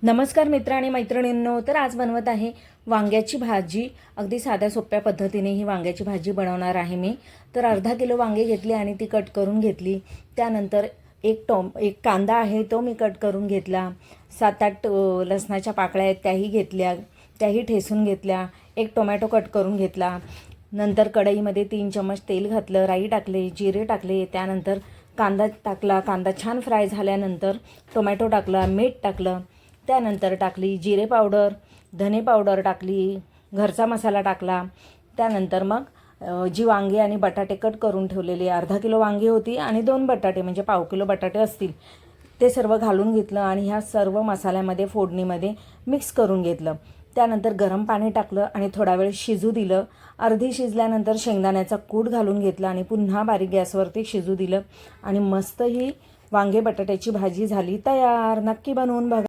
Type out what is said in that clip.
नमस्कार मित्र आणि मैत्रिणींनो, तर आज बनवत आहे वांग्याची भाजी। अगदी साध्या सोप्या पद्धतीने ही वांग्याची भाजी बनवणार आहे मी। तर अर्धा किलो वांगे घेतले आणि ती कट करून घेतली। त्यानंतर एक कांदा आहे तो मी कट करून घेतला। 7-8 लसणाच्या पाकळ्या आहेत त्याही घेतल्या, त्याही ठेसून घेतल्या। एक टोमॅटो कट करून घेतला। नंतर कढईमध्ये 3 चमच तेल घातलं, राई टाकले, जिरे टाकले, त्यानंतर कांदा टाकला। कांदा छान फ्राय झाल्यानंतर टोमॅटो टाकला, मीठ टाकलं, त्यानंतर टाकली जिरे पावडर, धने पावडर टाकली, घरचा मसाला टाकला। त्यानंतर मग जी वांगी आणि बटाटे कट करून ठेवलेली, अर्धा किलो वांगी होती आणि 2 बटाटे म्हणजे पाव किलो बटाटे असतील, ते सर्व घालून घेतलं आणि ह्या सर्व मसाल्यामध्ये फोडणीमध्ये मिक्स करून घेतलं। त्यानंतर गरम पाणी टाकलं आणि थोडा वेळ शिजू दिलं। अर्धी शिजल्यानंतर शेंगदाण्याचा कूट घालून घेतला आणि पुन्हा बारीक गॅसवरती शिजू दिलं आणि मस्त ही वांगे बटाट्याची भाजी झाली तयार। नक्की बनवून बघा।